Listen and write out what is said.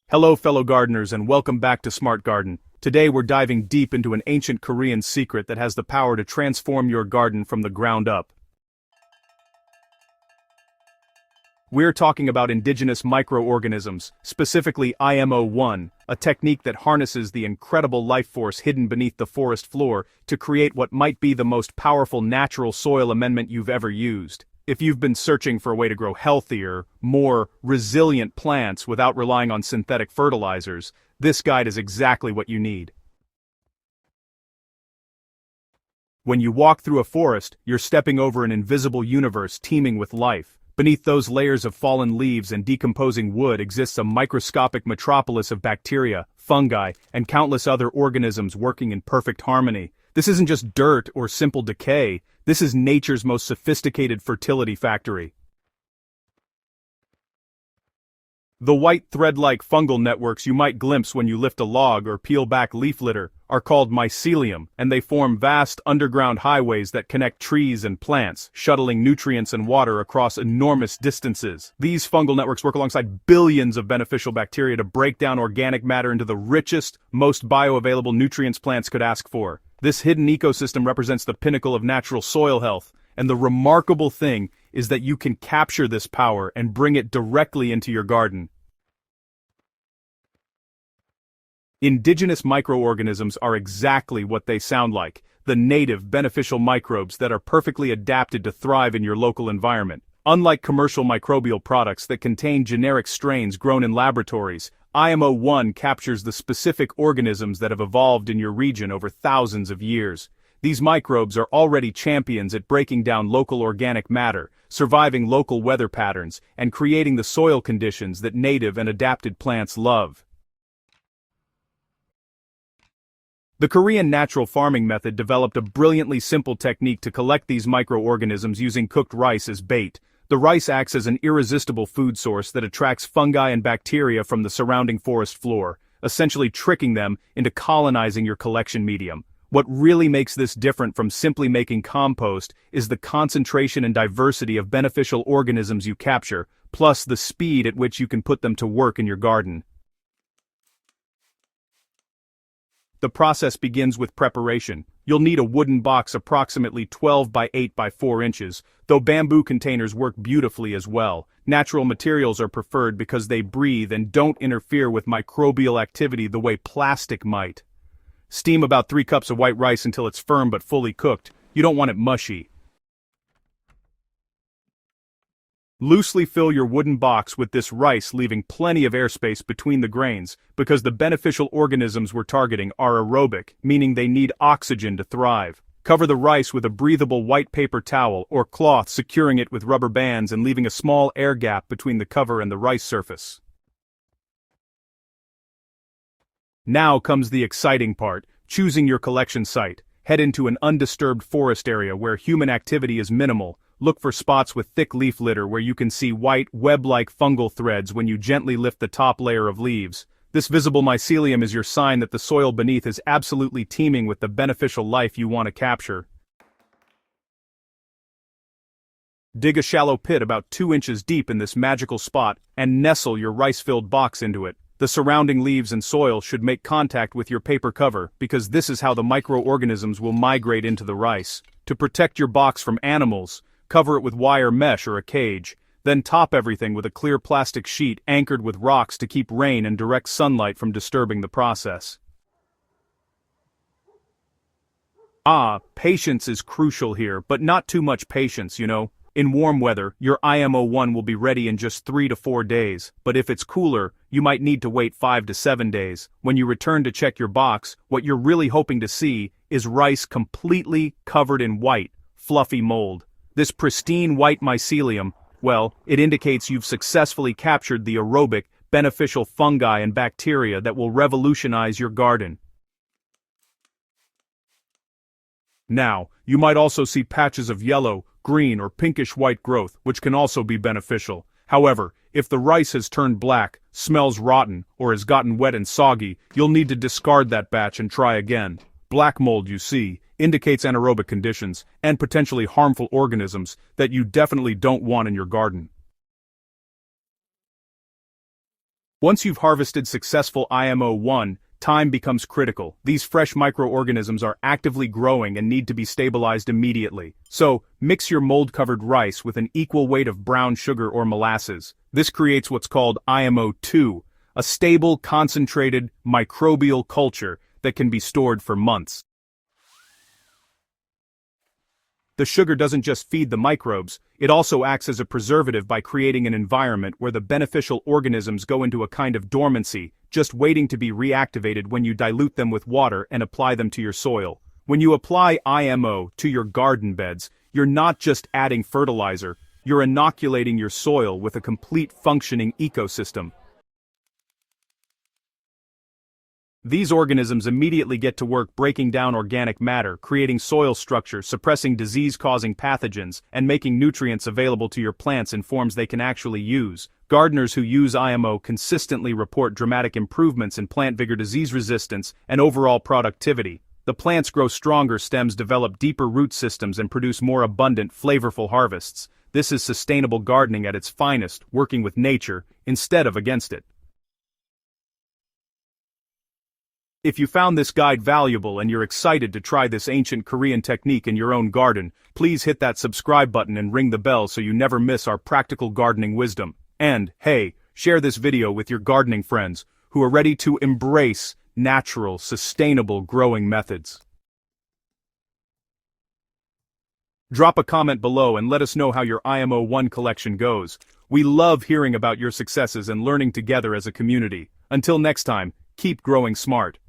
Hello fellow gardeners and welcome back to Smart Garden. Today we're diving deep into an ancient Korean secret that has the power to transform your garden from the ground up. We're talking about indigenous microorganisms, specifically IMO-1, a technique that harnesses the incredible life force hidden beneath the forest floor to create what might be the most powerful natural soil amendment you've ever used. If you've been searching for a way to grow healthier, more resilient plants without relying on synthetic fertilizers, this guide is exactly what you need. When you walk through a forest, you're stepping over an invisible universe teeming with life. Beneath those layers of fallen leaves and decomposing wood exists a microscopic metropolis of bacteria, fungi, and countless other organisms working in perfect harmony. This isn't just dirt or simple decay, this is nature's most sophisticated fertility factory. The white thread-like fungal networks you might glimpse when you lift a log or peel back leaf litter are called mycelium, and they form vast underground highways that connect trees and plants, shuttling nutrients and water across enormous distances. These fungal networks work alongside billions of beneficial bacteria to break down organic matter into the richest, most bioavailable nutrients plants could ask for. This hidden ecosystem represents the pinnacle of natural soil health, and the remarkable thing is that you can capture this power and bring it directly into your garden. Indigenous microorganisms are exactly what they sound like, the native beneficial microbes that are perfectly adapted to thrive in your local environment. Unlike commercial microbial products that contain generic strains grown in laboratories, IMO-1 captures the specific organisms that have evolved in your region over thousands of years. These microbes are already champions at breaking down local organic matter, surviving local weather patterns, and creating the soil conditions that native and adapted plants love. The Korean natural farming method developed a brilliantly simple technique to collect these microorganisms using cooked rice as bait. The rice acts as an irresistible food source that attracts fungi and bacteria from the surrounding forest floor, essentially tricking them into colonizing your collection medium. What really makes this different from simply making compost is the concentration and diversity of beneficial organisms you capture, plus the speed at which you can put them to work in your garden. The process begins with preparation. You'll need a wooden box approximately 12 by 8 by 4 inches, though bamboo containers work beautifully as well. Natural materials are preferred because they breathe and don't interfere with microbial activity the way plastic might. Steam about 3 cups of white rice until it's firm but fully cooked. You don't want it mushy. Loosely fill your wooden box with this rice, leaving plenty of airspace between the grains, because the beneficial organisms we're targeting are aerobic, meaning they need oxygen to thrive. Cover the rice with a breathable white paper towel or cloth, securing it with rubber bands and leaving a small air gap between the cover and the rice surface. Now comes the exciting part, choosing your collection site. Head into an undisturbed forest area where human activity is minimal. Look for spots with thick leaf litter where you can see white, web-like fungal threads when you gently lift the top layer of leaves. This visible mycelium is your sign that the soil beneath is absolutely teeming with the beneficial life you want to capture. Dig a shallow pit about 2 inches deep in this magical spot and nestle your rice-filled box into it. The surrounding leaves and soil should make contact with your paper cover, because this is how the microorganisms will migrate into the rice. To protect your box from animals, cover it with wire mesh or a cage, then top everything with a clear plastic sheet anchored with rocks to keep rain and direct sunlight from disturbing the process. Patience is crucial here, but not too much patience, you know. In warm weather, your IMO-1 will be ready in just 3 to 4 days, but if it's cooler, you might need to wait 5 to 7 days. When you return to check your box, what you're really hoping to see is rice completely covered in white, fluffy mold. This pristine white mycelium, well, it indicates you've successfully captured the aerobic, beneficial fungi and bacteria that will revolutionize your garden. Now, you might also see patches of yellow, green or pinkish-white growth, which can also be beneficial. However, if the rice has turned black, smells rotten, or has gotten wet and soggy, you'll need to discard that batch and try again. Black mold, you see, indicates anaerobic conditions and potentially harmful organisms that you definitely don't want in your garden. Once you've harvested successful IMO-1, time becomes critical. These fresh microorganisms are actively growing and need to be stabilized immediately. So, mix your mold-covered rice with an equal weight of brown sugar or molasses. This creates what's called IMO-2, a stable, concentrated, microbial culture that can be stored for months. The sugar doesn't just feed the microbes, it also acts as a preservative by creating an environment where the beneficial organisms go into a kind of dormancy, just waiting to be reactivated when you dilute them with water and apply them to your soil. When you apply IMO to your garden beds, you're not just adding fertilizer, you're inoculating your soil with a complete functioning ecosystem. These organisms immediately get to work breaking down organic matter, creating soil structure, suppressing disease-causing pathogens, and making nutrients available to your plants in forms they can actually use. Gardeners who use IMO consistently report dramatic improvements in plant vigor, disease resistance, and overall productivity. The plants grow stronger, stems develop deeper root systems, and produce more abundant, flavorful harvests. This is sustainable gardening at its finest, working with nature instead of against it. If you found this guide valuable and you're excited to try this ancient Korean technique in your own garden, please hit that subscribe button and ring the bell so you never miss our practical gardening wisdom. And, hey, share this video with your gardening friends who are ready to embrace natural, sustainable growing methods. Drop a comment below and let us know how your IMO-1 collection goes. We love hearing about your successes and learning together as a community. Until next time, keep growing smart.